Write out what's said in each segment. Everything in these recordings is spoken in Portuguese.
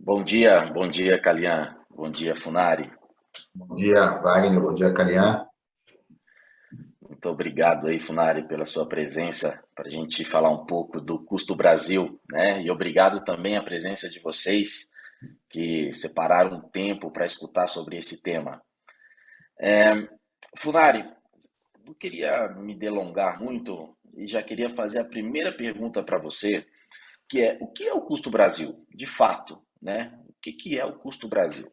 Bom dia, Calian. Bom dia, Funari. Bom dia, Wagner. Bom dia, Calian. Muito obrigado aí, Funari, pela sua presença para a gente falar um pouco do Custo Brasil, né? E obrigado também a presença de vocês que separaram um tempo para escutar sobre esse tema. Funari, não queria me delongar muito e já queria fazer a primeira pergunta para você, que é o que é o Custo Brasil, de fato, né? O que é o Custo Brasil?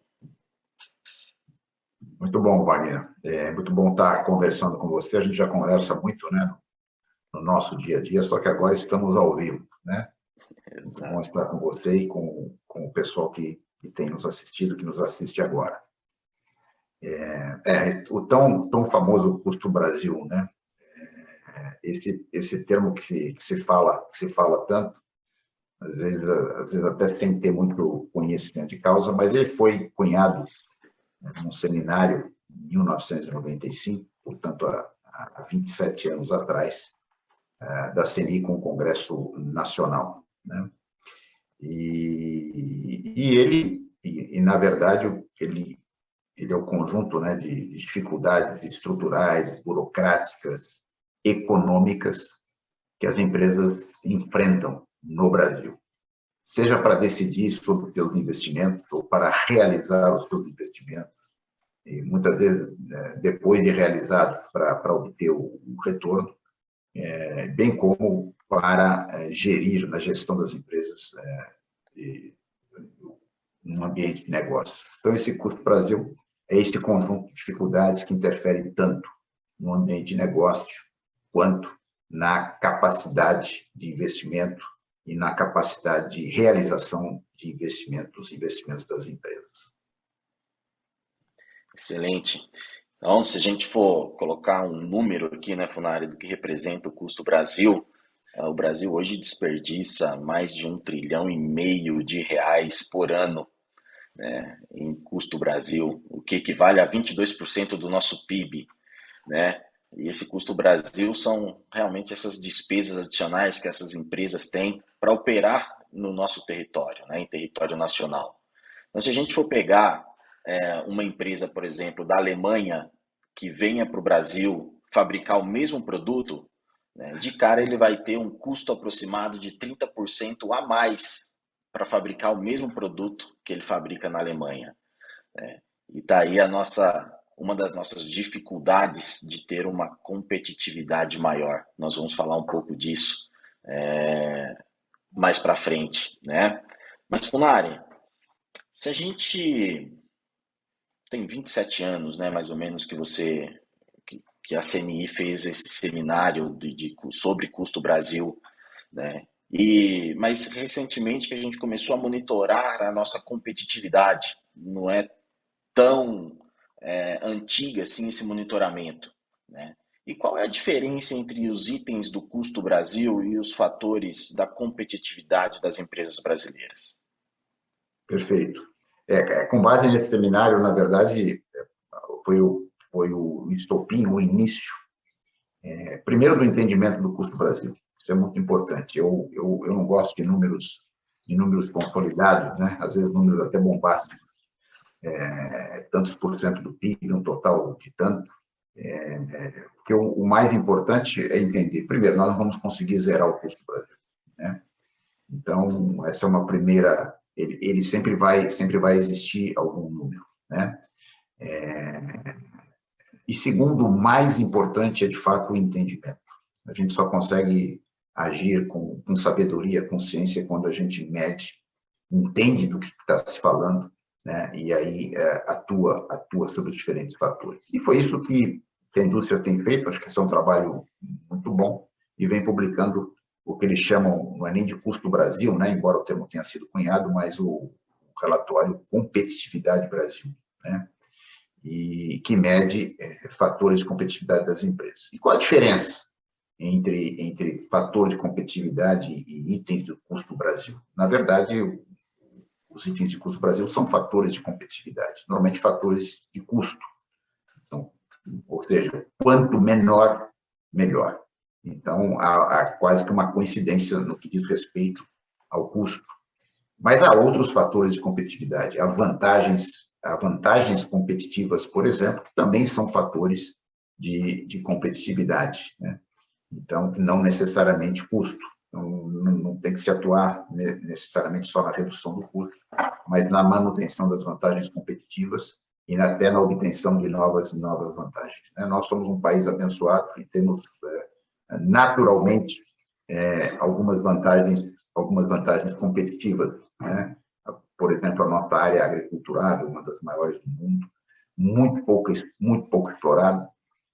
Muito bom, Wagner. É muito bom estar conversando com você. A gente já conversa muito, né, no nosso dia a dia, só que agora estamos ao vivo, né? Muito bom Exato. estar com você e com o pessoal que tem nos assistido, que nos assiste agora. O tão famoso custo Brasil, né? Esse termo que se fala tanto, às vezes até sem ter muito conhecimento de causa, mas ele foi cunhado, né, num seminário em 1995, portanto, há 27 anos atrás, da CNI com o Congresso Nacional, né? Na verdade, ele é o conjunto, né, de dificuldades estruturais, burocráticas, econômicas que as empresas enfrentam no Brasil, seja para decidir sobre os seus investimentos ou para realizar os seus investimentos, e muitas vezes, depois de realizados, para obter o retorno, bem como para gerir na gestão das empresas no ambiente de negócios. Então, esse custo Brasil é esse conjunto de dificuldades que interferem tanto no ambiente de negócio quanto na capacidade de investimento e na capacidade de realização de investimentos das empresas. Excelente. Então, se a gente for colocar um número aqui, né, Funari, do que representa o custo Brasil, o Brasil hoje desperdiça mais de 1,5 trilhão de reais por ano, né, em custo Brasil, o que equivale a 22% do nosso PIB, né? E esse custo Brasil são realmente essas despesas adicionais que essas empresas têm para operar no nosso território, né, em território nacional. Então, se a gente for pegar uma empresa, por exemplo, da Alemanha, que venha para o Brasil fabricar o mesmo produto, né, de cara ele vai ter um custo aproximado de 30% a mais para fabricar o mesmo produto que ele fabrica na Alemanha. Né? E daí uma das nossas dificuldades de ter uma competitividade maior. Nós vamos falar um pouco disso mais para frente, né? Mas, Funari, se a gente tem 27 anos, né, mais ou menos, que a CNI fez esse seminário sobre custo Brasil, né? Mas recentemente que a gente começou a monitorar a nossa competitividade, não é tão antiga assim esse monitoramento, né? E qual é a diferença entre os itens do custo Brasil e os fatores da competitividade das empresas brasileiras? Perfeito. Com base nesse seminário, na verdade, foi o estopim, o início, primeiro do entendimento do custo Brasil. Isso é muito importante. Eu não gosto de números consolidados, né? Às vezes números até bombásticos, tantos por cento do PIB, um total de tanto. Porque o mais importante é entender, primeiro, nós não vamos conseguir zerar o custo Brasil, né? Então, essa é uma primeira. Ele sempre vai existir algum número, né? E segundo, o mais importante é, de fato, o entendimento. A gente só consegue agir com sabedoria, com ciência, quando a gente mede, entende do que está se falando, né? E aí atua sobre os diferentes fatores. E foi isso que a indústria tem feito. Acho que esse é um trabalho muito bom, e vem publicando o que eles chamam, não é nem de custo Brasil, né? Embora o termo tenha sido cunhado, mas o relatório Competitividade Brasil, né? E que mede fatores de competitividade das empresas. E qual a diferença entre fator de competitividade e itens do custo Brasil? Na verdade, os itens de custo Brasil são fatores de competitividade, normalmente fatores de custo. São, ou seja, quanto menor, melhor. Então, há quase que uma coincidência no que diz respeito ao custo. Mas há outros fatores de competitividade. Há vantagens competitivas, por exemplo, que também são fatores de competitividade, né? Então, que não necessariamente custo. Não tem que se atuar necessariamente só na redução do custo, mas na manutenção das vantagens competitivas e até na obtenção de novas vantagens. Nós somos um país abençoado e temos, naturalmente, algumas vantagens competitivas, né? Por exemplo, a nossa área agricultural, uma das maiores do mundo, muito pouco explorada.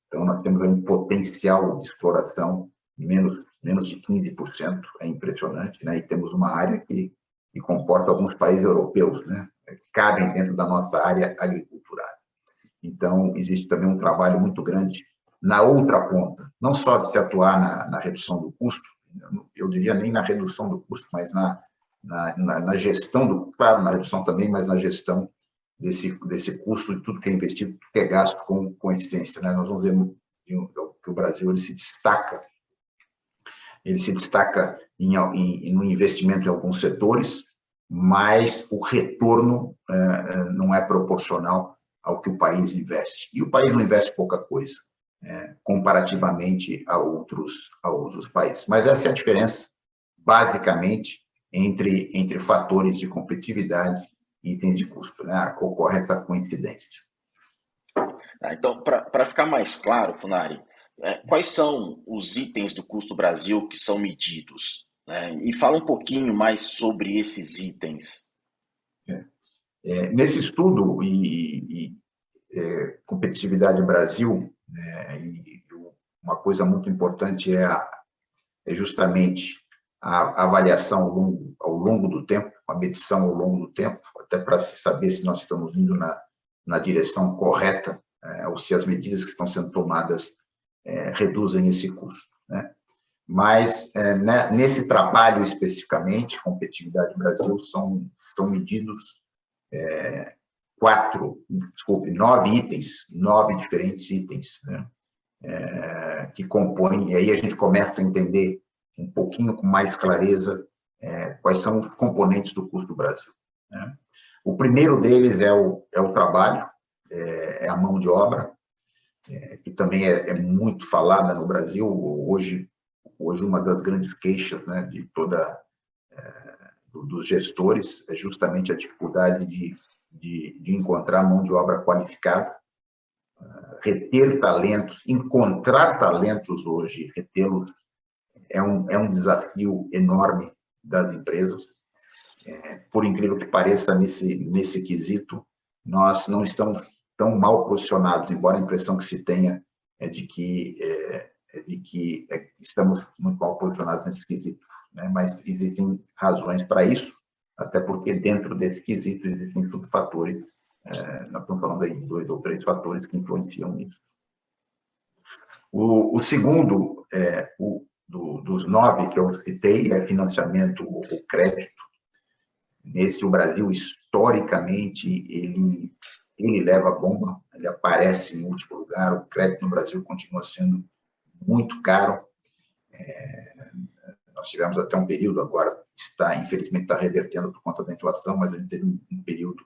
Então, nós temos um potencial de exploração menos de 15%, é impressionante, né? E temos uma área que comporta alguns países europeus, né? Que cabem dentro da nossa área agricultural. Então, existe também um trabalho muito grande na outra ponta, não só de se atuar na redução do custo, eu diria nem na redução do custo, mas na gestão claro, na redução também, mas na gestão desse custo de tudo que é investido, tudo que é gasto com eficiência, né? Nós vamos ver que o Brasil ele se destaca no investimento em alguns setores, mas o retorno não é proporcional ao que o país investe. E o país não investe pouca coisa, comparativamente a outros países. Mas essa é a diferença, basicamente, entre fatores de competitividade e itens de custo, né? Ocorre essa coincidência. Então, para ficar mais claro, Funari, quais são os itens do custo Brasil que são medidos? Né? E fala um pouquinho mais sobre esses itens. Nesse estudo Competitividade Brasil, e uma coisa muito importante é justamente a avaliação ao longo do tempo, a medição ao longo do tempo, até para se saber se nós estamos indo na direção correta, ou se as medidas que estão sendo tomadas reduzem esse custo, né? Mas, nesse trabalho especificamente, Competitividade Brasil, são medidos 9 diferentes itens, né? Que compõem, e aí a gente começa a entender um pouquinho com mais clareza quais são os componentes do custo do Brasil, né? O primeiro deles é o trabalho, é a mão de obra, que também é muito falada no Brasil. Hoje uma das grandes queixas, né, dos gestores é justamente a dificuldade de encontrar mão de obra qualificada, reter talentos, encontrar talentos hoje, retê-los é um desafio enorme das empresas. Por incrível que pareça, nesse quesito, nós não estamos tão mal posicionados, embora a impressão que se tenha é de que estamos muito mal posicionados nesse quesito, né? Mas existem razões para isso, até porque dentro desse quesito existem subfatores, nós estamos falando aí de 2 ou 3 fatores que influenciam nisso. O segundo, dos 9 que eu citei, é financiamento ou crédito. Nesse, o Brasil, historicamente, ele leva a bomba, ele aparece em último lugar, o crédito no Brasil continua sendo muito caro. Nós tivemos até um período, agora infelizmente está revertendo por conta da inflação, mas a gente teve um período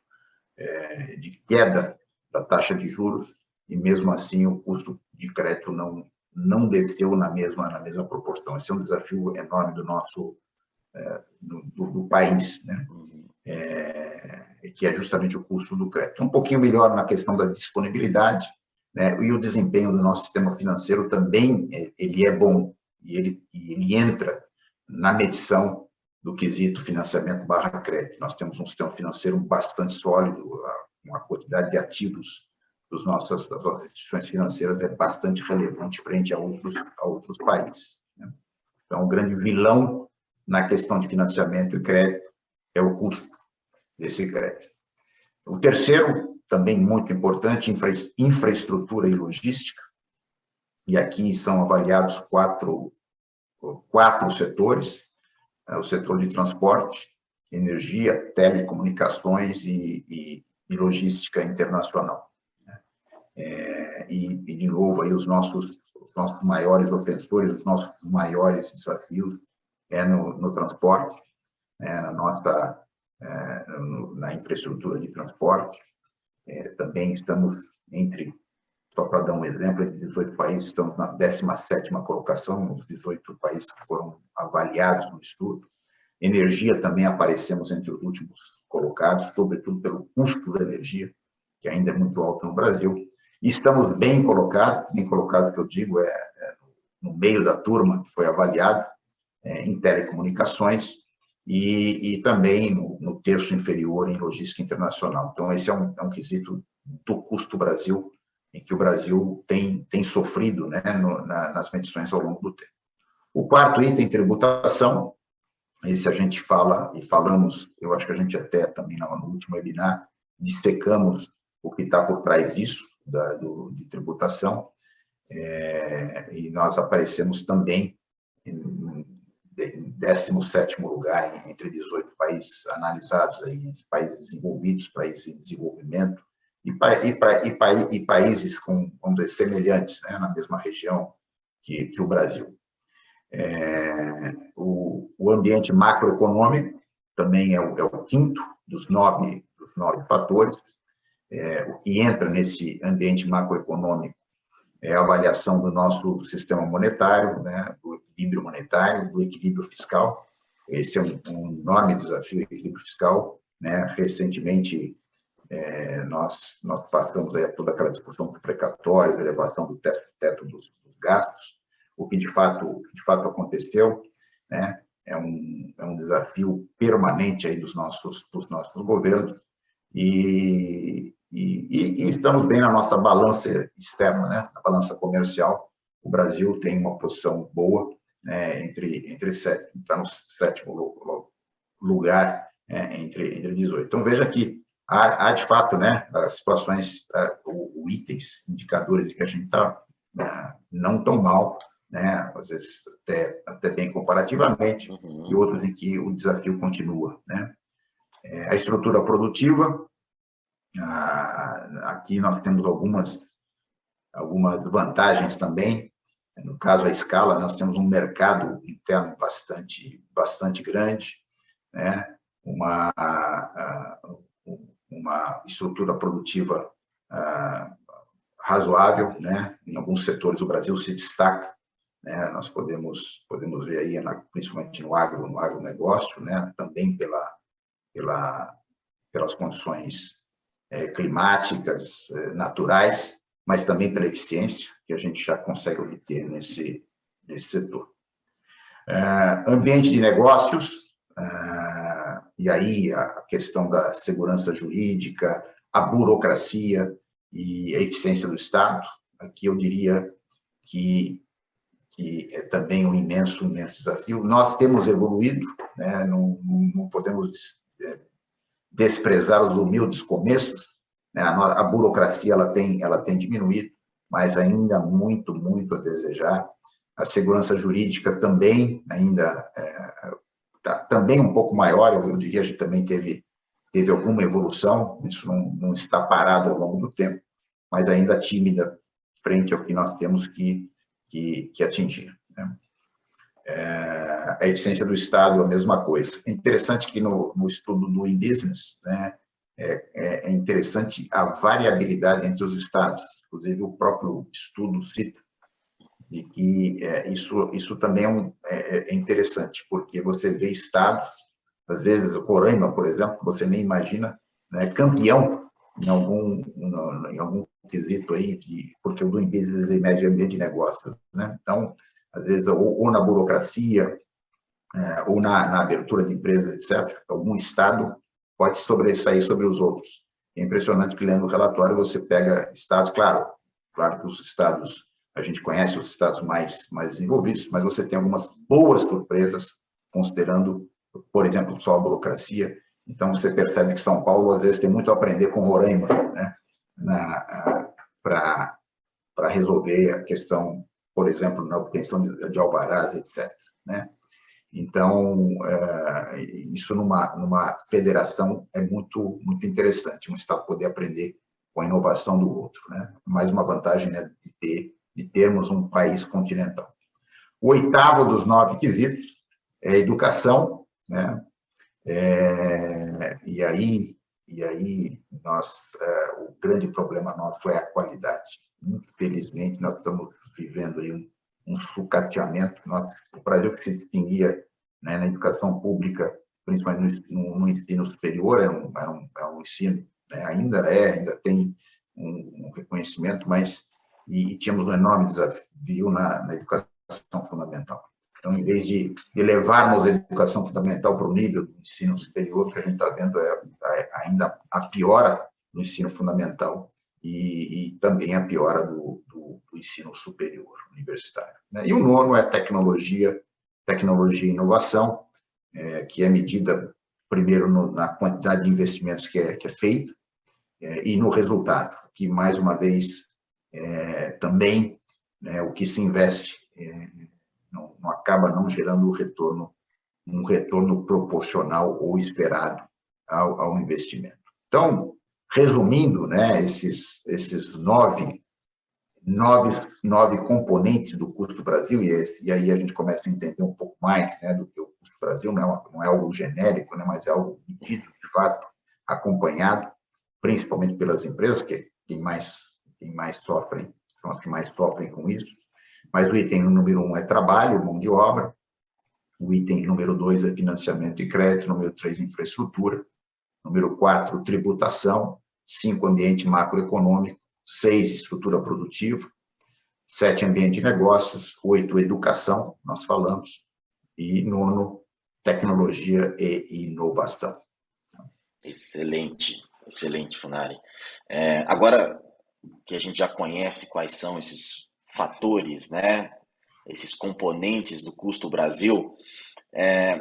de queda da taxa de juros, e mesmo assim o custo de crédito não desceu na mesma proporção. Esse é um desafio enorme do país, né? Que é justamente o custo do crédito. Um pouquinho melhor na questão da disponibilidade, né? E o desempenho do nosso sistema financeiro também ele é bom, e ele entra na medição do quesito financiamento/crédito. Nós temos um sistema financeiro bastante sólido, uma quantidade de ativos das nossas instituições financeiras é bastante relevante frente a outros países, né? Então, o grande vilão na questão de financiamento e crédito é o custo desse crédito. O terceiro, também muito importante, infraestrutura e logística, e aqui são avaliados quatro setores: o setor de transporte, energia, telecomunicações e logística internacional. E, de novo, aí os nossos maiores ofensores, os nossos maiores desafios no transporte, na na infraestrutura de transporte. Também estamos só para dar um exemplo, de 18 países, estamos na 17ª colocação, os 18 países que foram avaliados no estudo. Energia também aparecemos entre os últimos colocados, sobretudo pelo custo da energia, que ainda é muito alto no Brasil. E estamos bem colocados que eu digo, no meio da turma que foi avaliado, em telecomunicações e também no terço inferior em logística internacional. Então, esse é um quesito do custo Brasil, em que o Brasil tem sofrido, né, nas medições ao longo do tempo. O quarto item, tributação. Esse a gente fala e falamos, eu acho que a gente até também no último webinar, dissecamos o que está por trás disso, de tributação, e nós aparecemos também em 17º lugar entre 18 países analisados, aí, entre países desenvolvidos, países em desenvolvimento, e países com, vamos dizer, semelhantes, né, na mesma região que o Brasil. O ambiente macroeconômico também é o quinto dos nove fatores. O que entra nesse ambiente macroeconômico é a avaliação do nosso sistema monetário, né, do equilíbrio monetário, do equilíbrio fiscal. Esse é um enorme desafio, o equilíbrio fiscal, né? Recentemente, nós passamos aí toda aquela discussão dos precatórios, elevação do teto dos gastos. O que de fato aconteceu, né, é um desafio permanente aí dos nossos governos, e estamos bem na nossa balança externa, né, na balança comercial. O Brasil tem uma posição boa, né, está no 7º lugar, entre 18. Então, veja que há de fato, né, as situações, itens, indicadores que a gente está não tão mal, né, às vezes até bem comparativamente, e outros em que o desafio continua, né. A estrutura produtiva, aqui nós temos algumas vantagens também. No caso, a escala, nós temos um mercado interno bastante grande, né, uma estrutura produtiva razoável, né. Em alguns setores o Brasil se destaca, né, nós podemos ver aí, principalmente no agronegócio, né, também pelas condições climáticas, naturais, mas também pela eficiência que a gente já consegue obter nesse setor. Ambiente de negócios, e aí a questão da segurança jurídica, a burocracia e a eficiência do Estado. Aqui eu diria que é também um imenso desafio. Nós temos evoluído, né? Não podemos desprezar os humildes começos, né? A burocracia ela tem diminuído, mas ainda muito a desejar. A segurança jurídica também ainda está também um pouco maior, eu diria que a gente também teve alguma evolução, isso não está parado ao longo do tempo, mas ainda tímida frente ao que nós temos que atingir, né? A eficiência do Estado, a mesma coisa. É interessante que no estudo do Doing Business, né, é interessante a variabilidade entre os estados, inclusive o próprio estudo cita, e que isso também é interessante, porque você vê estados, às vezes o Roraima, por exemplo, que você nem imagina, né, campeão em algum quesito aí, porque o Doing Business é médio ambiente de negócios, né? Então, às vezes, ou na burocracia, ou na abertura de empresas, etc., algum estado pode sobressair sobre os outros. É impressionante que, lendo o relatório, você pega estados, claro que os estados, a gente conhece os estados mais desenvolvidos, mas você tem algumas boas surpresas, considerando, por exemplo, só a burocracia. Então, você percebe que São Paulo, às vezes, tem muito a aprender com Roraima, né, para resolver a questão, por exemplo, na obtenção de alvarás, etc., né? Então, isso numa federação é muito interessante, um Estado poder aprender com a inovação do outro, né? Mais uma vantagem, né, de termos um país continental. O 8º dos 9 quesitos é a educação, né? E aí o grande problema nosso é a qualidade. Infelizmente, nós estamos vivendo aí um sucateamento. O Brasil, que se distinguia, né, na educação pública, principalmente no ensino superior, é um ensino, né, ainda tem um reconhecimento, mas tínhamos um enorme desafio na educação fundamental. Então, em vez de levarmos a educação fundamental para o nível do ensino superior, o que a gente está vendo ainda a piora do ensino fundamental e também a piora do ensino superior universitário. E o nono é tecnologia e inovação, que é medida primeiro na quantidade de investimentos que é feito e no resultado, que, mais uma vez, também, né, o que se investe não acaba não gerando um retorno proporcional ou esperado ao investimento. Então, resumindo, né, esses nove componentes do custo Brasil, e aí a gente começa a entender um pouco mais, né, do que o custo Brasil, não é algo genérico, né, mas é algo medido, de fato, acompanhado, principalmente pelas empresas, que quem mais sofrem, são as que mais sofrem com isso. Mas o item número 1 é trabalho, mão de obra. O item número 2 é financiamento e crédito. Número 3, infraestrutura. Número 4, tributação. 5, ambiente macroeconômico. 6, estrutura produtiva. 7, ambiente de negócios. 8, educação, nós falamos. E 9, tecnologia e inovação. Excelente, excelente, Funari. Agora que a gente já conhece quais são esses fatores, né, esses componentes do custo Brasil,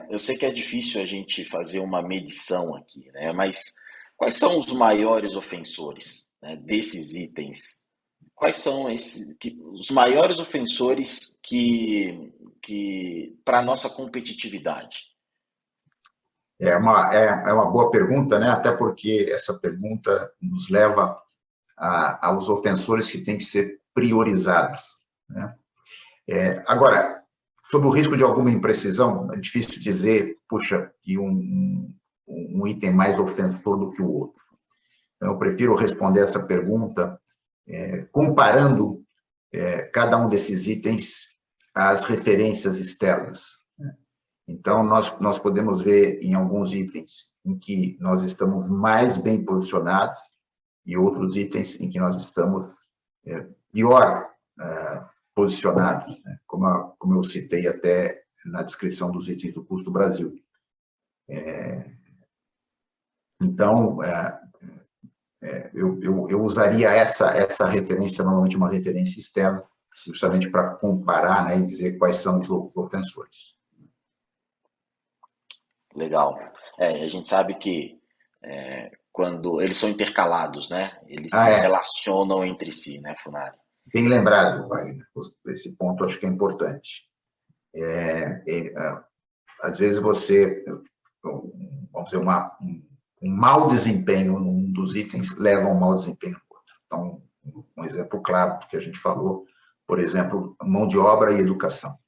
eu sei que é difícil a gente fazer uma medição aqui, né, mas quais são os maiores ofensores, né, desses itens? Quais são os maiores ofensores que para a nossa competitividade? É uma boa pergunta, né? Até porque essa pergunta nos leva aos ofensores que têm que ser priorizados, né? Agora, sob o risco de alguma imprecisão, é difícil dizer, puxa, que um item mais ofensor do que o outro. Então, eu prefiro responder essa pergunta comparando cada um desses itens às referências externas. Então, nós podemos ver em alguns itens em que nós estamos mais bem posicionados e outros itens em que nós estamos pior posicionados, né? Como eu citei até na descrição dos itens do custo Brasil. Então, eu usaria essa referência, normalmente uma referência externa, justamente para comparar, né, e dizer quais são os ofensores. Legal. A gente sabe que quando eles são intercalados, né? Eles se É, relacionam entre si, né, Funari? bem lembrado, Wagner. Esse ponto acho que é importante. Às vezes vamos dizer, um mau desempenho num dos itens leva a um mau desempenho no outro. Então, um exemplo claro do que a gente falou, por exemplo, mão de obra e educação.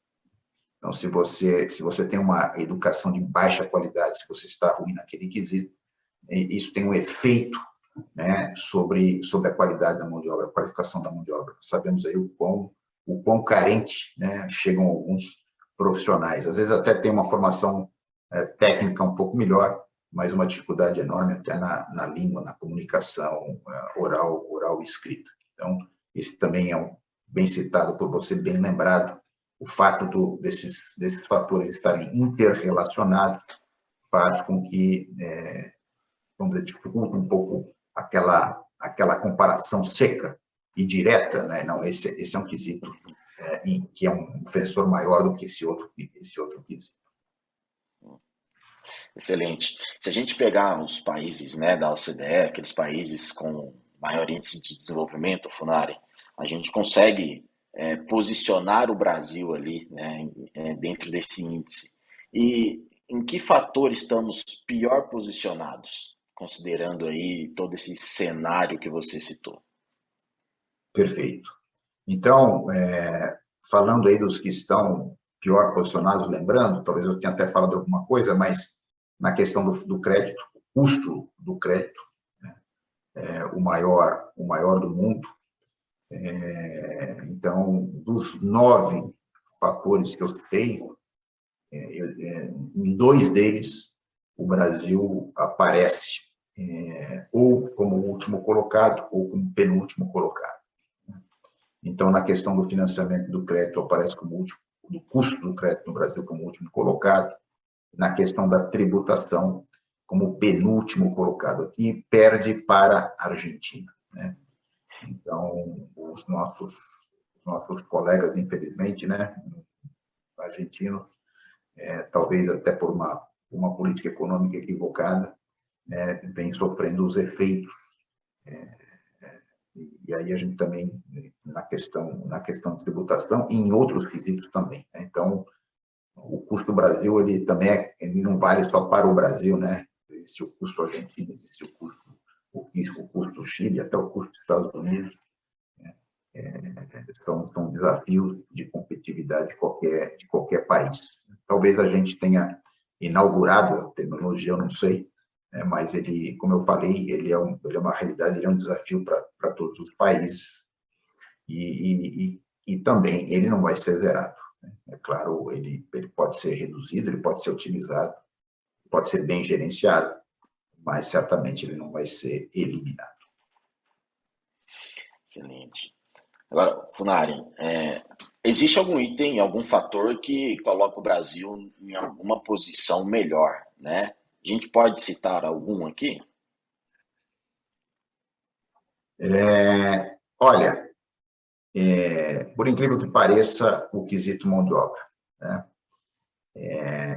Então, se você tem uma educação de baixa qualidade, se você está ruim naquele quesito, isso tem um efeito, né, sobre a qualidade da mão de obra, a qualificação da mão de obra. Sabemos aí o quão carente, né, chegam alguns profissionais. Às vezes até tem uma formação técnica um pouco melhor, mas uma dificuldade enorme até na língua, na comunicação oral e escrita. Então, esse também é bem citado por você, bem lembrado. O fato desses fatores estarem interrelacionados faz com que, vamos dizer, dificulta um pouco aquela comparação seca e direta, né? Não, esse é um quesito que é um ofensor maior do que esse outro quesito. Excelente. Se a gente pegar os países, né, da OCDE, aqueles países com maior índice de desenvolvimento, Funari, a gente consegue posicionar o Brasil ali, né, dentro desse índice. E em que fator estamos pior posicionados, considerando aí todo esse cenário que você citou? Perfeito. Então, falando aí dos que estão pior posicionados, lembrando, talvez eu tenha até falado alguma coisa, mas na questão do crédito, o custo do crédito, né, é o maior do mundo. Então, dos 9 fatores que eu citei, em 2 deles, o Brasil aparece ou como último colocado ou como penúltimo colocado. Então, na questão do financiamento do crédito, aparece como último, do custo do crédito no Brasil como último colocado, na questão da tributação, como penúltimo colocado. Aqui perde para a Argentina, né? Então, os nossos colegas, infelizmente, né, argentinos, talvez até por uma política econômica equivocada, né, vem sofrendo os efeitos. E aí a gente também, na questão de tributação, e em outros quesitos também, né? Então, o custo Brasil, ele também ele não vale só para o Brasil, né? Existe o custo argentino, existe o custo Chile, até o custo dos Estados Unidos. São desafios de competitividade de qualquer país. Talvez a gente tenha inaugurado a tecnologia, eu não sei, mas ele, como eu falei, ele é uma realidade, ele é um desafio para todos os países e também ele não vai ser zerado. É claro, ele pode ser reduzido, ele pode ser otimizado, pode ser bem gerenciado, mas certamente ele não vai ser eliminado. Excelente. Agora, Funari, existe algum item, algum fator que coloca o Brasil em alguma posição melhor, né? A gente pode citar algum aqui? Olha, por incrível que pareça, o quesito mão de obra, né?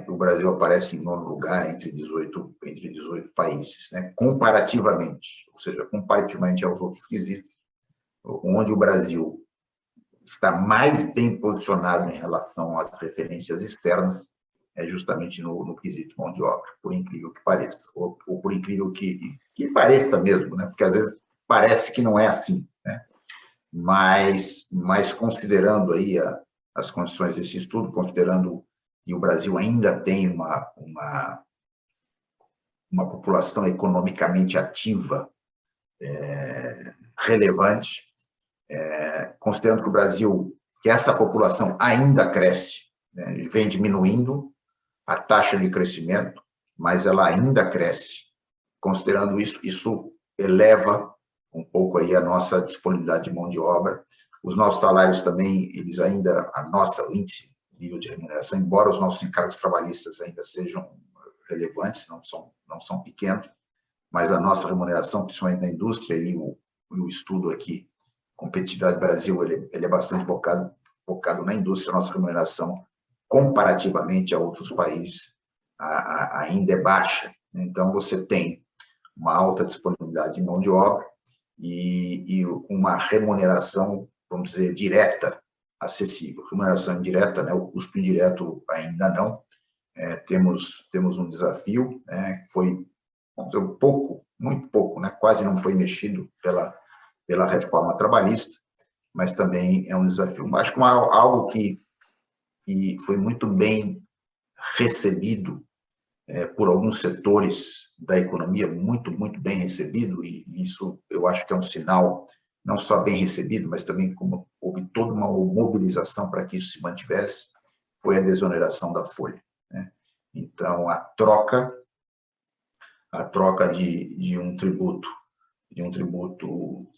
O Brasil aparece em 9º lugar entre 18 países, né? Comparativamente, ou seja, comparativamente aos outros quesitos, onde o Brasil está mais bem posicionado em relação às referências externas, é justamente no quesito mão de obra, por incrível que pareça, ou por incrível que pareça mesmo, né? Porque às vezes parece que não é assim, né? Mas considerando aí as condições desse estudo, considerando que o Brasil ainda tem uma população economicamente ativa relevante, considerando que o Brasil, que essa população ainda cresce, né, vem diminuindo a taxa de crescimento, mas ela ainda cresce. Considerando isso eleva um pouco aí a nossa disponibilidade de mão de obra. Os nossos salários também, eles ainda, o índice nível de remuneração, embora os nossos encargos trabalhistas ainda sejam relevantes, não são pequenos, mas a nossa remuneração, principalmente na indústria, e o estudo aqui, Competitividade Brasil, ele é bastante focado na indústria, a nossa remuneração, comparativamente a outros países, ainda é baixa. Então, você tem uma alta disponibilidade de mão de obra e uma remuneração, vamos dizer, direta, acessível. Remuneração indireta, né? O custo indireto ainda não. Temos um desafio, né? Que foi, vamos dizer, muito pouco, né? Quase não foi mexido pela reforma trabalhista, mas também é um desafio. Acho que algo que foi muito bem recebido por alguns setores da economia, muito bem recebido, e isso eu acho que é um sinal não só bem recebido, mas também como houve toda uma mobilização para que isso se mantivesse, foi a desoneração da folha, né? Então, a troca de um tributo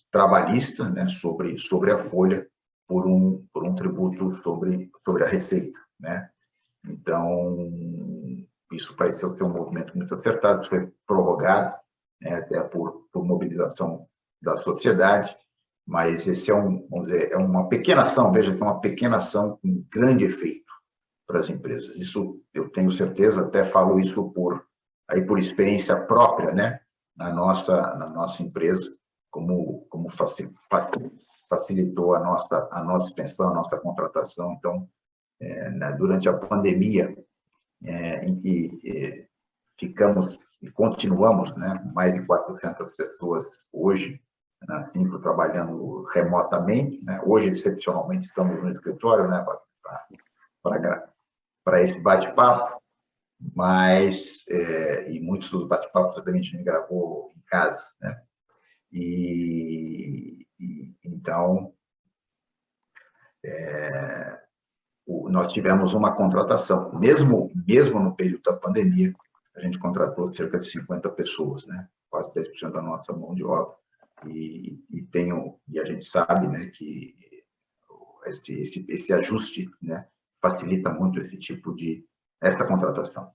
trabalhista, né, sobre a folha por um tributo sobre a receita, né? Então, isso pareceu ser um movimento muito acertado, isso foi prorrogado, né, até por mobilização da sociedade, mas esse vamos dizer, é uma pequena ação, veja que é uma pequena ação com grande efeito para as empresas. Isso eu tenho certeza, até falo isso por experiência própria, né, na nossa empresa, como facilitou a nossa extensão, a nossa contratação. Então, durante a pandemia, em que ficamos e continuamos, né, mais de 400 pessoas hoje na Simpro trabalhando remotamente, né? Hoje, excepcionalmente, estamos no escritório, né, para esse bate-papo, mas, e muitos dos bate-papos também a gente gravou em casa, né? Então, nós tivemos uma contratação, mesmo no período da pandemia, a gente contratou cerca de 50 pessoas, né? Quase 10% da nossa mão de obra. E a gente sabe, né, que esse ajuste, né, facilita muito essa contratação.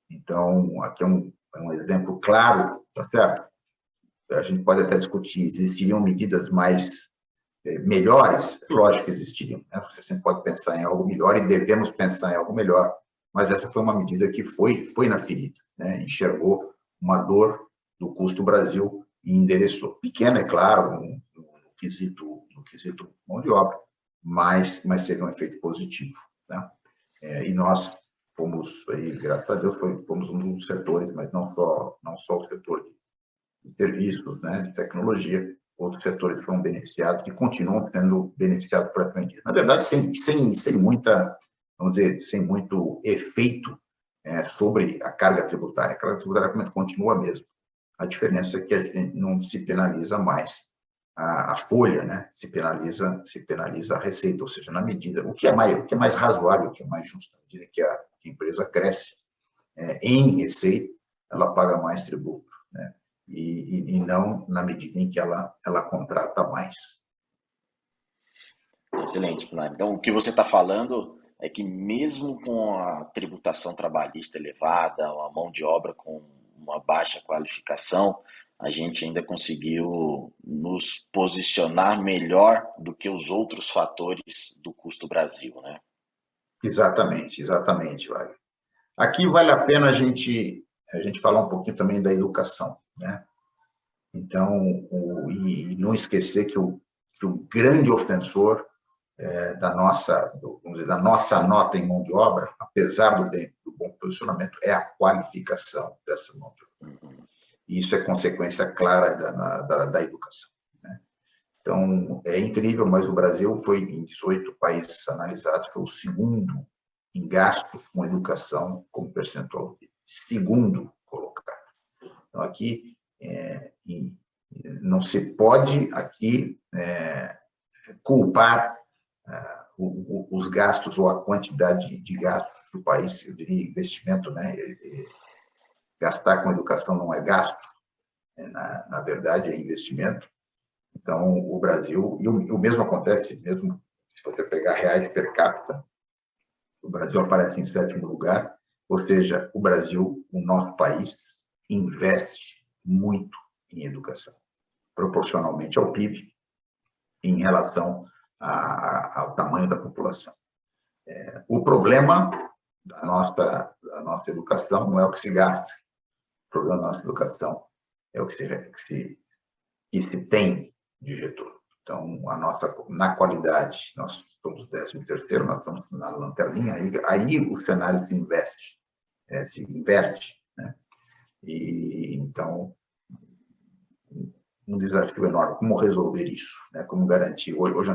Então, aqui é um exemplo claro, tá certo? A gente pode até discutir, existiriam medidas melhores? Lógico que existiriam, né? Você sempre pode pensar em algo melhor e devemos pensar em algo melhor, mas essa foi uma medida que foi na ferida, né? Enxergou uma dor do custo Brasil e endereçou. Pequena, é claro, no quesito mão de obra, mas teve um efeito positivo, né? E nós fomos, aí, graças a Deus, fomos um dos setores, mas não só o setor de serviços, né, de tecnologia, outros setores foram beneficiados e continuam sendo beneficiados por essa medida. Na verdade, sem muita, vamos dizer, sem muito efeito sobre a carga tributária. A carga tributária continua a mesma. A diferença é que a gente não se penaliza mais a folha, né? Se penaliza a receita, ou seja, na medida, o que é mais razoável, o que é mais justo, na medida que a empresa cresce em receita, ela paga mais tributo, né? E não na medida em que ela contrata mais. Excelente, Funari. Então, o que você está falando é que mesmo com a tributação trabalhista elevada, a mão de obra com uma baixa qualificação, a gente ainda conseguiu nos posicionar melhor do que os outros fatores do custo Brasil, né? Exatamente, Wagner. Aqui vale a pena a gente falar um pouquinho também da educação, né? Então, e não esquecer que o grande ofensor vamos dizer, da nossa nota em mão de obra, apesar do bom posicionamento, é a qualificação dessa mão de obra. E isso é consequência clara da educação, né? Então, é incrível, mas o Brasil foi, em 18 países analisados, foi o segundo em gastos com educação como percentual do PIB. Segundo colocado. Então, aqui, não se pode aqui culpar os gastos ou a quantidade de gastos do país, eu diria investimento, né? Gastar com educação não é gasto, na verdade é investimento. Então, o Brasil, e o mesmo acontece, mesmo se você pegar reais per capita, o Brasil aparece em 7º lugar, ou seja, o Brasil, o nosso país, investe muito em educação, proporcionalmente ao PIB, em relação ao tamanho da população. O problema da nossa educação não é o que se gasta, o problema da nossa educação é o que se tem de retorno. Então, na qualidade, nós somos 13º, nós estamos na lanterninha, aí o cenário se inverte, né? E, então, um desafio enorme, como resolver isso, né? Como garantir. Hoje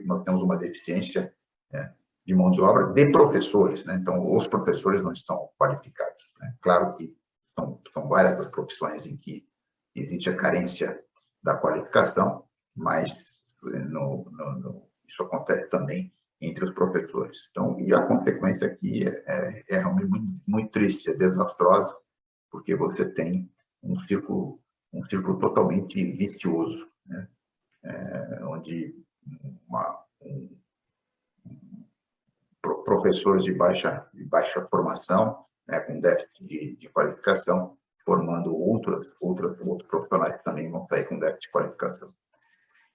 nós temos uma deficiência, né, de mão de obra de professores, né? Então, os professores não estão qualificados, né? Claro que são várias as profissões em que existe a carência da qualificação, mas isso acontece também entre os professores. Então, e a consequência aqui é realmente muito, muito triste, é desastrosa, porque você tem um círculo totalmente vicioso, né? Onde professores de baixa formação, né, com déficit de qualificação, formando outros profissionais que também vão sair com déficit de qualificação.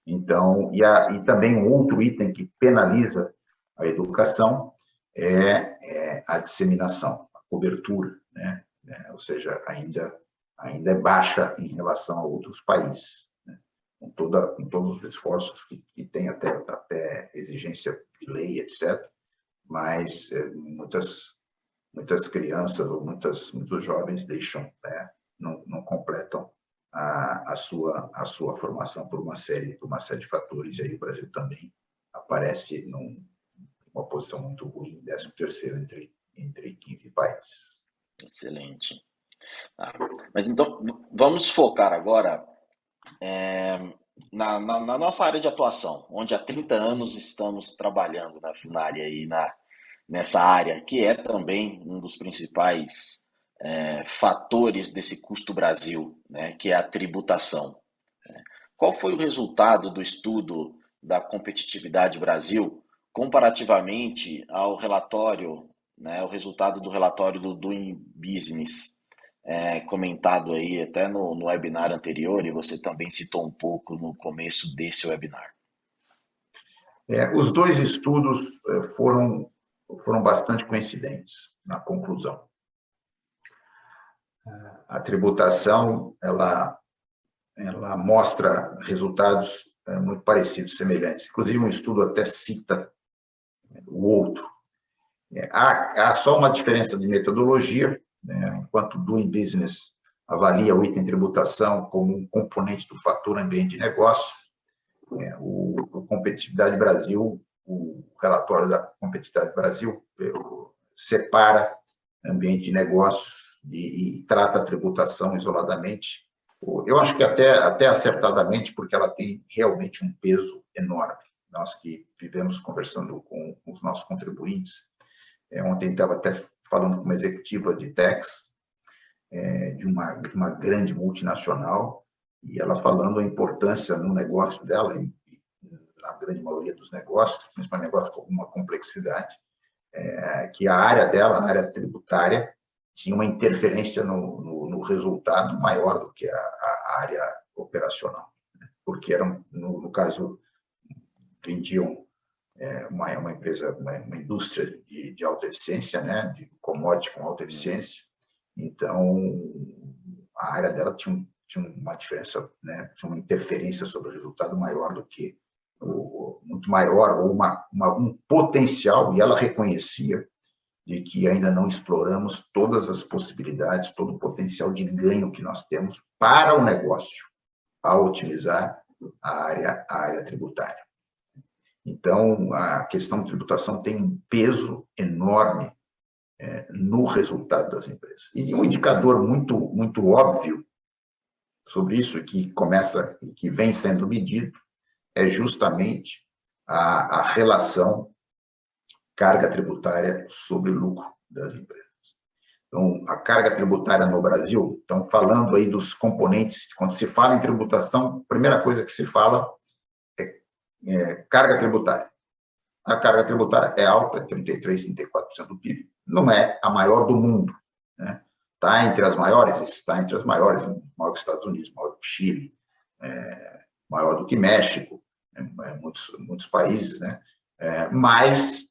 Então, e também um outro item que penaliza a educação é a disseminação, a cobertura, né? Ou seja, ainda é baixa em relação a outros países, né? Com todos os esforços que tem até exigência de lei, etc., mas muitas crianças ou muitos jovens deixam, né, não completam a sua formação por uma série de fatores. E aí o Brasil também aparece numa posição muito ruim, 13º entre 15 países. Excelente. Ah, mas então, vamos focar agora na nossa área de atuação, onde há 30 anos estamos trabalhando na Funari aí nessa área, que é também um dos principais fatores desse custo Brasil, né, que é a tributação. Qual foi o resultado do estudo da competitividade Brasil comparativamente ao relatório, né, o resultado do relatório do Doing Business, comentado aí até no webinar anterior, e você também citou um pouco no começo desse webinar? Os dois estudos foram bastante coincidentes na conclusão. A tributação, ela mostra resultados muito parecidos, semelhantes. Inclusive, um estudo até cita o outro. Há só uma diferença de metodologia, né? Enquanto o Doing Business avalia o item tributação como um componente do fator ambiente de negócio, o Competitividade Brasil, o relatório da Competitividade Brasil separa ambiente de negócios e trata a tributação isoladamente. Eu acho que até acertadamente, porque ela tem realmente um peso enorme. Nós que vivemos conversando com os nossos contribuintes, ontem estava até falando com uma executiva de tax, de uma grande multinacional, e ela falando a importância no negócio dela, na grande maioria dos negócios, principalmente negócios com alguma complexidade, que a área dela, a área tributária, tinha uma interferência no resultado maior do que a área operacional, né? Porque eram, no caso, vendiam uma empresa, uma indústria de alta eficiência, né, de commodity com alta eficiência. Então, a área dela tinha uma diferença, né, tinha uma interferência sobre o resultado maior do que muito maior, ou um potencial, e ela reconhecia de que ainda não exploramos todas as possibilidades, todo o potencial de ganho que nós temos para o negócio, ao otimizar a área tributária. Então, a questão de tributação tem um peso enorme no resultado das empresas. E um indicador muito óbvio sobre isso, que começa e que vem sendo medido, é justamente a relação carga tributária sobre o lucro das empresas. Então, a carga tributária no Brasil, estão falando aí dos componentes, quando se fala em tributação, a primeira coisa que se fala é carga tributária. A carga tributária é alta, é 33%, 34% do PIB. Não é a maior do mundo, né? Está entre as maiores? Está entre as maiores, maior que os Estados Unidos, maior que o Chile, maior do que México, muitos países, né? Mas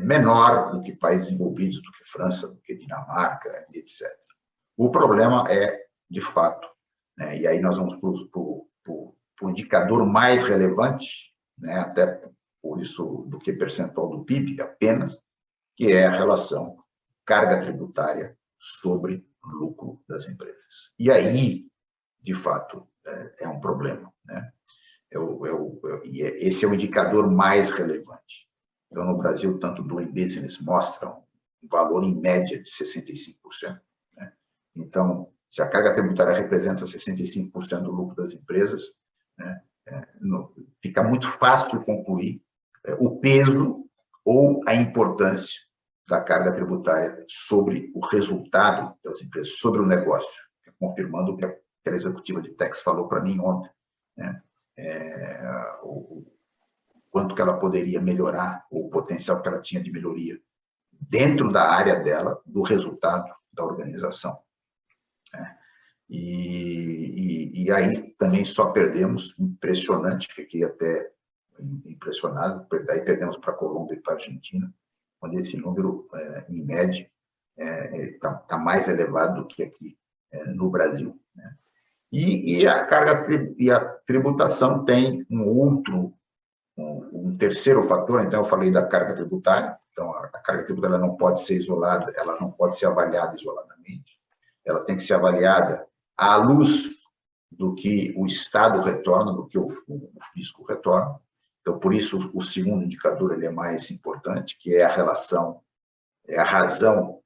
menor do que países desenvolvidos, do que França, do que Dinamarca, etc. O problema é, de fato, né? E aí nós vamos para o indicador mais relevante, né? Até por isso do que percentual do PIB apenas, que é a relação carga tributária sobre lucro das empresas. E aí, de fato, é um problema, né? Esse é o indicador mais relevante. Então, no Brasil, tanto o Doing Business mostra um valor em média de 65%. Né? Então, se a carga tributária representa 65% do lucro das empresas, né, fica muito fácil concluir o peso ou a importância da carga tributária sobre o resultado das empresas, sobre o negócio, confirmando o que aquela executiva de tax falou para mim ontem, né? O quanto que ela poderia melhorar, o potencial que ela tinha de melhoria dentro da área dela, do resultado da organização. Né? E aí também só perdemos, impressionante, fiquei até impressionado, daí perdemos para a Colômbia e para a Argentina, onde esse número, em média, está mais elevado do que aqui no Brasil. Né? E a carga e a tributação tem um terceiro fator. Então, eu falei da carga tributária. Então, a carga tributária não pode ser isolada, ela não pode ser avaliada isoladamente. Ela tem que ser avaliada à luz do que o Estado retorna, do que o fisco retorna. Então, por isso, o segundo indicador ele é mais importante, que é a relação, a razão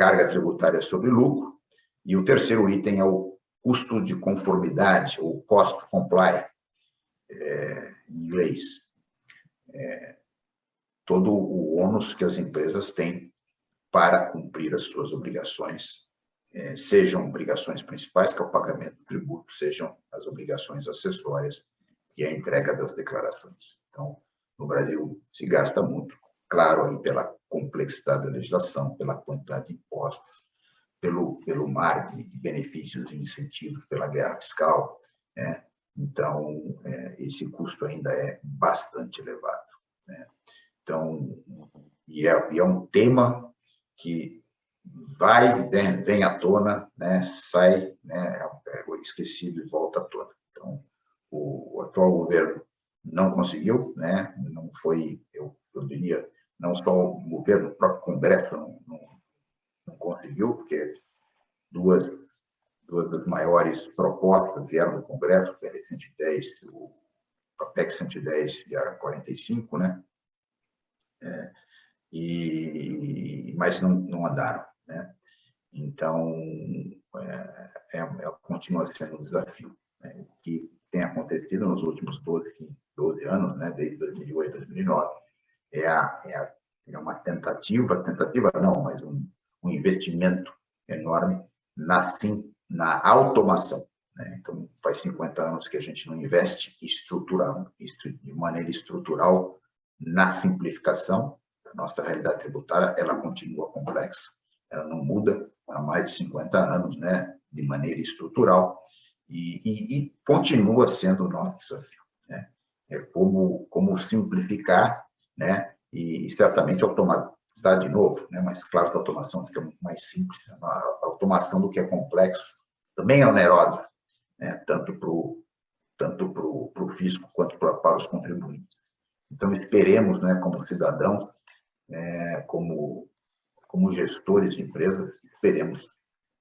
carga tributária sobre lucro, e o terceiro item é o custo de conformidade, ou cost to comply, em inglês. Todo o ônus que as empresas têm para cumprir as suas obrigações, sejam obrigações principais, que é o pagamento do tributo, sejam as obrigações acessórias, que é a entrega das declarações. Então, no Brasil se gasta muito, claro, aí pela complexidade da legislação, pela quantidade de impostos, pelo mar de benefícios e incentivos, pela guerra fiscal, né? Então, esse custo ainda é bastante elevado, né? Então, e é um tema que vem à tona, né, sai, né, é esquecido e volta à tona. Então, o atual governo não conseguiu, né, não foi, eu diria, não só o governo, o próprio Congresso não conseguiu, porque duas das maiores propostas vieram do Congresso, que é a 110, a PEC 110 e a 45, né, mas não andaram, né? Então, continua sendo um desafio, né? O que tem acontecido nos últimos 12 anos, né, desde 2008, 2009, é uma tentativa não, mas um investimento enorme na automação, né? Então, faz 50 anos que a gente não investe de maneira estrutural na simplificação. A nossa realidade tributária, ela continua complexa, ela não muda há mais de 50 anos, né, de maneira estrutural, e continua sendo o nosso desafio, né? Como simplificar, né, e certamente automatizar de novo, né, mas claro que a automação fica muito mais simples, a automação do que é complexo também é onerosa, né, tanto para o fisco quanto para os contribuintes. Então, esperemos, né, como cidadãos, como gestores de empresas, esperemos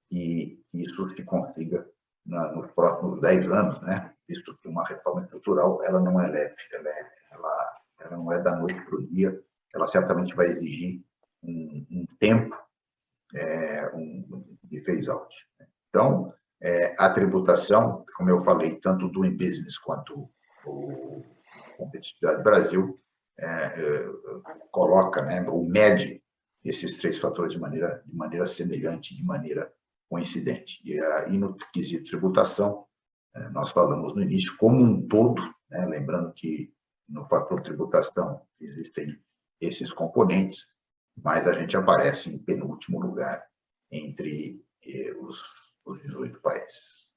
que isso se consiga nos próximos 10 anos, né? Visto que uma reforma estrutural, ela não é leve, ela não é da noite para o dia, ela certamente vai exigir um tempo de phase-out. Então, a tributação, como eu falei, tanto do Doing Business quanto o Competitividade Brasil, coloca, né, ou mede esses três fatores de maneira semelhante, de maneira coincidente. E no quesito tributação, nós falamos no início, como um todo, né, lembrando que no fator tributação existem esses componentes, mas a gente aparece em penúltimo lugar entre os 18 países.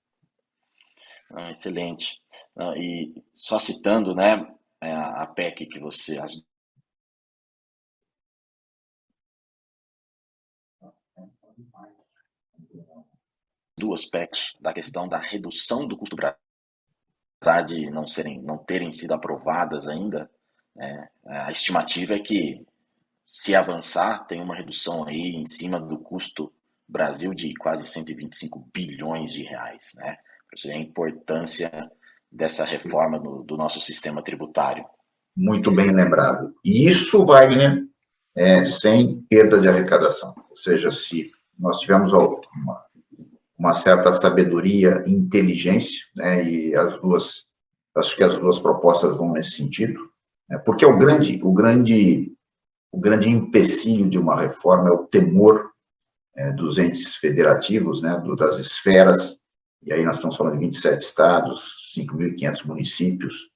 Excelente. E só citando, né, a PEC que as duas PECs da questão da redução do custo Brasil, apesar de não terem sido aprovadas ainda, né, a estimativa é que, se avançar, tem uma redução aí em cima do custo Brasil de quase 125 bilhões de reais, né? Para você ver a importância dessa reforma do nosso sistema tributário. Muito bem lembrado. E isso, Wagner, sem perda de arrecadação. Ou seja, se nós tivermos uma certa sabedoria e inteligência, né, e acho que as duas propostas vão nesse sentido, né, porque o grande empecilho de uma reforma é o temor dos entes federativos, né, das esferas, e aí nós estamos falando de 27 estados, 5.500 municípios,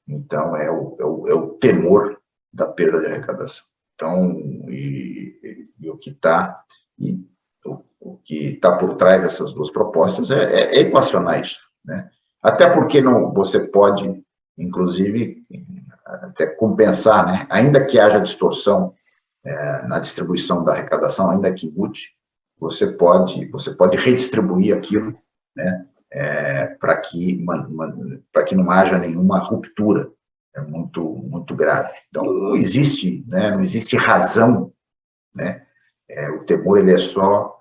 então é o temor da perda de arrecadação. Então, o que está por trás dessas duas propostas é equacionar isso, né? Até porque você pode, inclusive, até compensar, né? Ainda que haja distorção na distribuição da arrecadação, ainda que mude, você pode redistribuir aquilo, né? Para que não haja nenhuma ruptura, muito grave. Então, não existe razão, né? O temor ele é só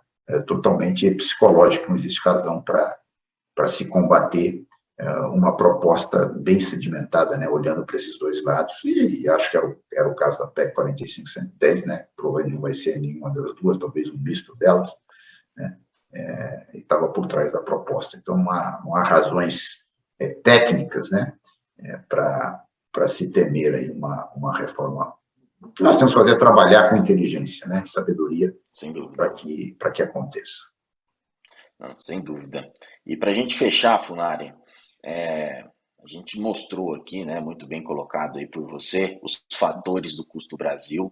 totalmente psicológico, não existe razão para se combater uma proposta bem sedimentada, né, olhando para esses dois lados, e acho que era o caso da PEC 4510, né, provavelmente não vai ser nenhuma das duas, talvez um misto delas, né, e estava por trás da proposta. Então, não há razões técnicas, né, para se temer aí uma reforma. O que nós temos que fazer é trabalhar com inteligência, né, sabedoria, Sem dúvida. para que aconteça. Não, sem dúvida. E para a gente fechar, Funari, a gente mostrou aqui, né, muito bem colocado aí por você, os fatores do custo Brasil,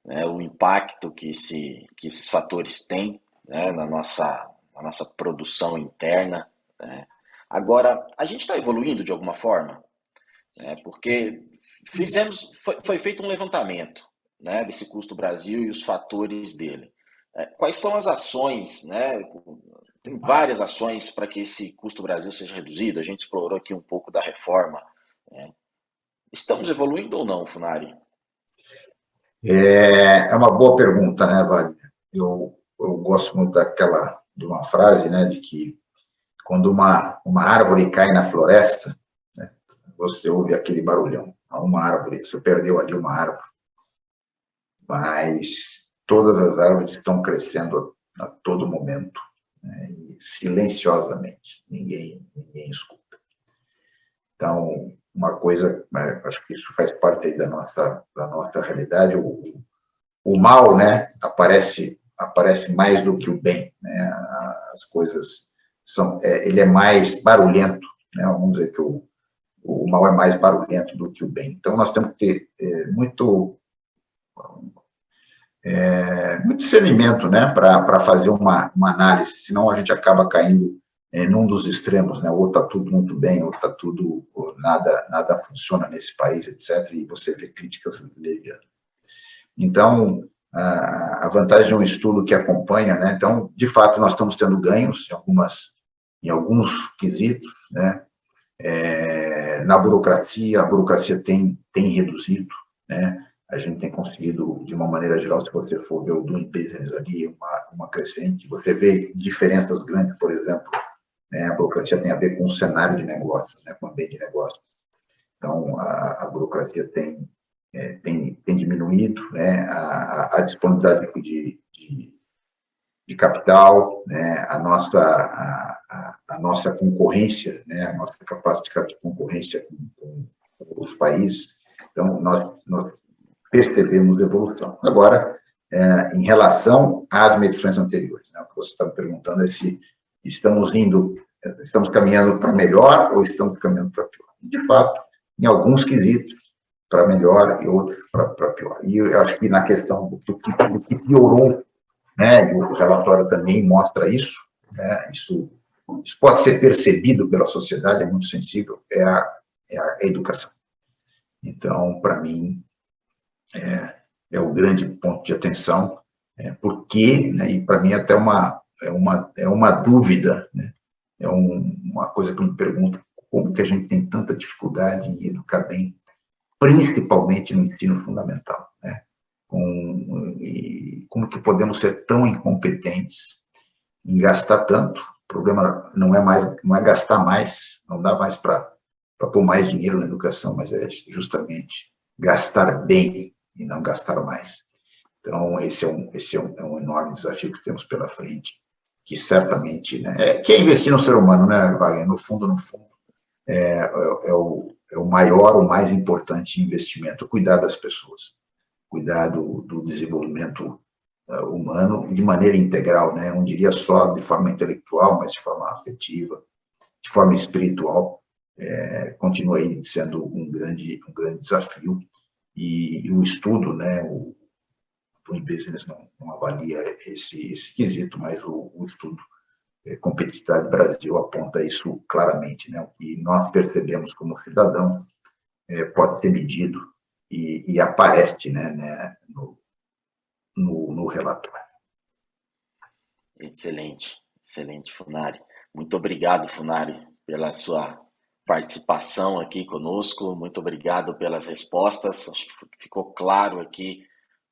né, o impacto que esses fatores têm, né, na nossa produção interna, né. Agora, a gente está evoluindo de alguma forma, né, porque foi feito um levantamento, né, desse custo Brasil e os fatores dele. Quais são as ações, né? Tem várias ações para que esse custo Brasil seja reduzido. A gente explorou aqui um pouco da reforma, né? Estamos evoluindo ou não, Funari? É uma boa pergunta, né, Wagner? Eu gosto muito de uma frase, né, de que quando uma árvore cai na floresta, né, você ouve aquele barulhão. Há uma árvore, você perdeu ali uma árvore, mas todas as árvores estão crescendo a todo momento, né, e silenciosamente, ninguém escuta. Então, uma coisa, né, acho que isso faz parte aí da nossa realidade. O mal, né, aparece mais do que o bem, né? As coisas ele é mais barulhento, né? Vamos dizer que o mal é mais barulhento do que o bem. Então nós temos que ter muito discernimento, né, para fazer uma análise, senão a gente acaba caindo num dos extremos, né? Ou está tudo muito bem, ou está tudo ou nada funciona nesse país, etc. E você vê críticas levianas. Então, a vantagem de um estudo que acompanha, né? Então, de fato, nós estamos tendo ganhos em alguns quesitos, né? Na burocracia, a burocracia tem reduzido, né? A gente tem conseguido, de uma maneira geral, se você for ver o Doing Business ali, uma crescente. Você vê diferenças grandes, por exemplo, né? A burocracia tem a ver com o cenário de negócios, né? Com o ambiente de negócios. Então, a burocracia tem diminuído, né, a disponibilidade de capital, né, a nossa concorrência, né, a nossa capacidade de concorrência com os países. Então, nós percebemos evolução. Agora, em relação às medições anteriores, né, o que você está me perguntando é se estamos caminhando para melhor ou estamos caminhando para pior. De fato, em alguns quesitos, para melhor e outros para pior. E eu acho que na questão do que piorou, né, e o relatório também mostra isso, né, isso pode ser percebido pela sociedade, é muito sensível, é a educação. Então, para mim, é o grande ponto de atenção, porque, né, e para mim até é uma dúvida, né, uma coisa que eu me pergunto, como que a gente tem tanta dificuldade em educar bem, principalmente no ensino fundamental, né? Como que podemos ser tão incompetentes em gastar tanto? O problema não é gastar mais, não dá mais para pôr mais dinheiro na educação, mas é justamente gastar bem e não gastar mais. Então, esse é um enorme desafio que temos pela frente, que certamente, né, que é investir no ser humano, né, Wagner? No fundo, é o maior, o mais importante investimento, cuidar das pessoas, cuidar do desenvolvimento humano de maneira integral, né? Não diria só de forma intelectual, mas de forma afetiva, de forma espiritual, continua aí sendo um grande desafio. E o estudo, né, o Business não avalia esse quesito, mas o estudo Competitividade Brasil aponta isso claramente, né? O que nós percebemos como cidadãos pode ser medido e aparece, né, no relatório. Excelente, excelente, Funari. Muito obrigado, Funari, pela sua participação aqui conosco. Muito obrigado pelas respostas. Acho que ficou claro aqui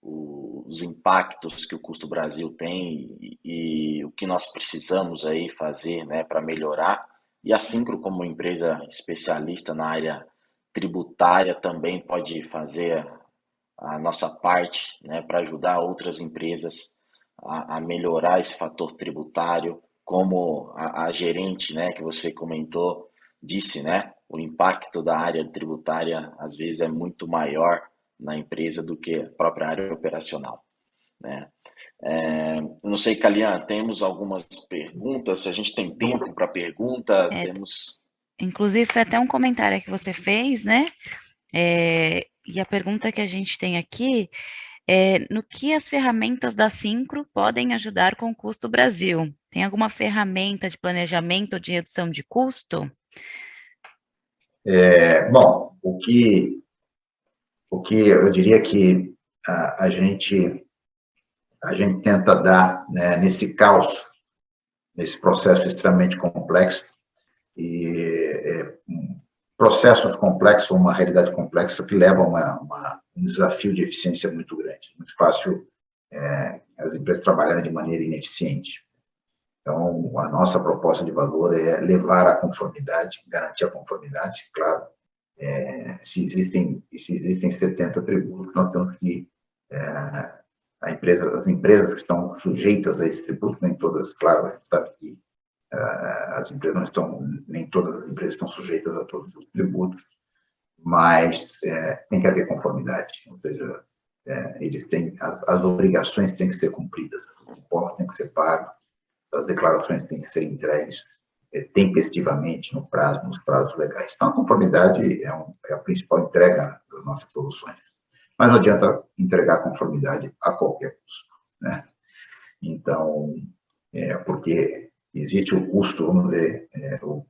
os impactos que o custo Brasil tem e o que nós precisamos aí fazer, né, para melhorar, E a Syncro, como empresa especialista na área tributária, também pode fazer a nossa parte, né, para ajudar outras empresas a melhorar esse fator tributário, como a gerente, né, que você comentou, disse, né, o impacto da área tributária às vezes é muito maior na empresa do que a própria área operacional, né? Não sei, Calian, temos algumas perguntas, se a gente tem tempo para pergunta, É, temos. inclusive, foi até um comentário que você fez, né? E a pergunta que a gente tem aqui é no que as ferramentas da Syncro podem ajudar com o custo Brasil? Tem alguma ferramenta de planejamento ou de redução de custo? Bom, o que eu diria que a gente tenta dar, né, nesse caos, nesse processo extremamente complexo, processos complexos, uma realidade complexa que leva a um desafio de eficiência muito grande. Muito fácil as empresas trabalharem de maneira ineficiente. Então, a nossa proposta de valor é levar a conformidade, garantir a conformidade, claro. Se existem 70 tributos, nós temos que as empresas que estão sujeitas a esse tributo, nem todas, claro, a gente sabe que as empresas não estão, nem todas as empresas estão sujeitas a todos os tributos, mas tem que haver conformidade, ou seja, eles têm, as obrigações têm que ser cumpridas, os impostos têm que ser pagos, as declarações têm que ser entregues tempestivamente no prazo, nos prazos legais. Então, a conformidade é a principal entrega das nossas soluções. Mas não adianta entregar conformidade a qualquer custo, né? Então, porque existe o custo, vamos dizer, o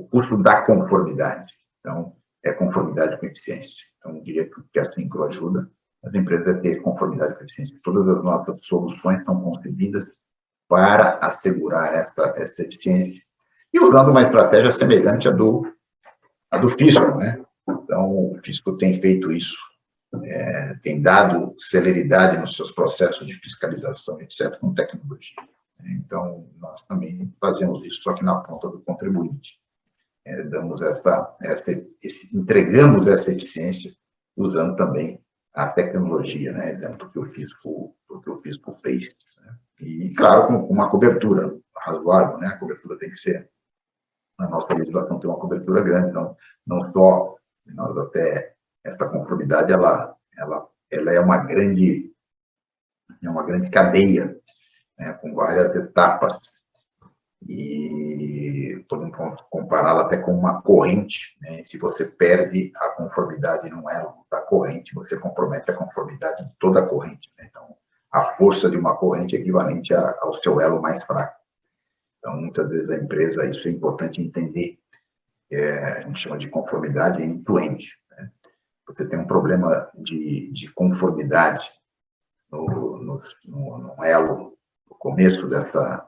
custo da conformidade. Então, é conformidade com eficiência. Então, eu diria que a Syncro ajuda as empresas a ter conformidade com eficiência. Todas as nossas soluções estão concebidas para assegurar essa eficiência e usando uma estratégia semelhante à do fisco, né? Então, o fisco tem feito isso, tem dado celeridade nos seus processos de fiscalização, etc., com tecnologia. Então, nós também fazemos isso, só que na ponta do contribuinte. Damos entregamos essa eficiência usando também a tecnologia, né? Exemplo que o fisco fez. Né? E, claro, com uma cobertura razoável, né? A cobertura tem que ser, a nossa legislação tem uma cobertura grande, então, não só, nós até, essa conformidade, ela é uma grande cadeia, né? Com várias etapas, e podemos compará-la até com uma corrente, né? Se você perde a conformidade num elo da corrente, você compromete a conformidade de toda a corrente, né? Então, a força de uma corrente é equivalente ao seu elo mais fraco. Então, muitas vezes a empresa, isso é importante entender, a gente chama de conformidade end-to-end, né? Você tem um problema de conformidade no elo, no começo dessa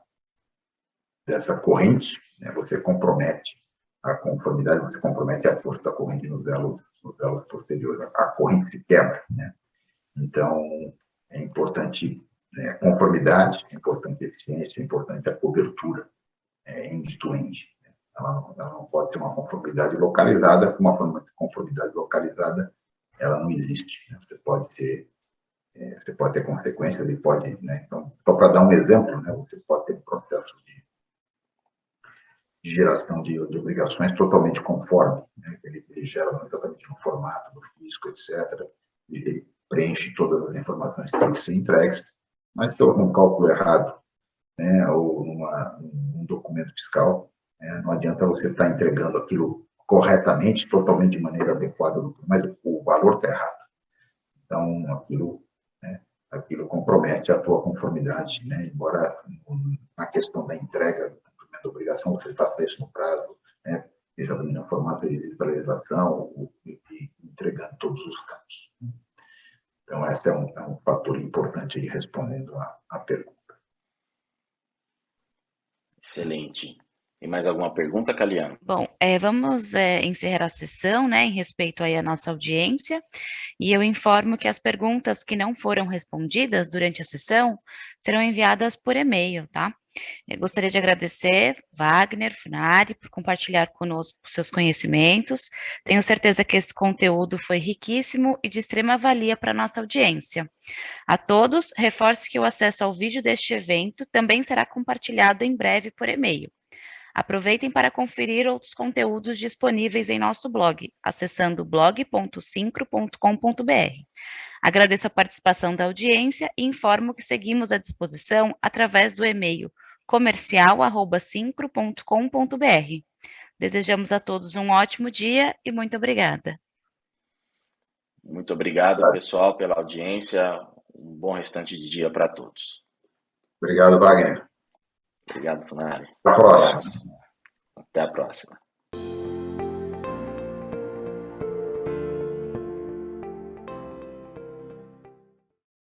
corrente, né? Você compromete a conformidade, você compromete a força da corrente nos elos posteriores, a corrente se quebra, né? Então, é importante conformidade, é importante eficiência, é importante a cobertura end-to-end. Ela não pode ter uma conformidade localizada, uma conformidade localizada, ela não existe, né? Você pode ter consequências, ele pode, né? Então, só para dar um exemplo, né? Você pode ter um processo de geração de obrigações totalmente conforme, né? Ele gera exatamente no formato do fisco, etc. Ele preenche todas as informações que têm que ser entregues, mas se houve um cálculo errado, né? Ou num documento fiscal, não adianta você estar entregando aquilo corretamente, totalmente de maneira adequada, mas o valor está errado. Então, aquilo compromete a tua conformidade, né? Embora na questão da entrega, do cumprimento da obrigação, você faça isso no prazo, né? Seja no formato de visualização e entregando todos os campos. Então, esse é um fator importante aí, respondendo à pergunta. Excelente. Tem mais alguma pergunta, Caliano? Bom, vamos encerrar a sessão, né, em respeito aí à nossa audiência, e eu informo que as perguntas que não foram respondidas durante a sessão serão enviadas por e-mail, tá? Eu gostaria de agradecer, Wagner, Funari, por compartilhar conosco seus conhecimentos. Tenho certeza que esse conteúdo foi riquíssimo e de extrema valia para a nossa audiência. A todos, reforço que o acesso ao vídeo deste evento também será compartilhado em breve por e-mail. Aproveitem para conferir outros conteúdos disponíveis em nosso blog, acessando blog.syncro.com.br. Agradeço a participação da audiência e informo que seguimos à disposição através do e-mail comercial@syncro.com.br. Desejamos a todos um ótimo dia e muito obrigada. Muito obrigado, pessoal, pela audiência. Um bom restante de dia para todos. Obrigado, Wagner. Obrigado, Funari. Até a próxima. Até a próxima.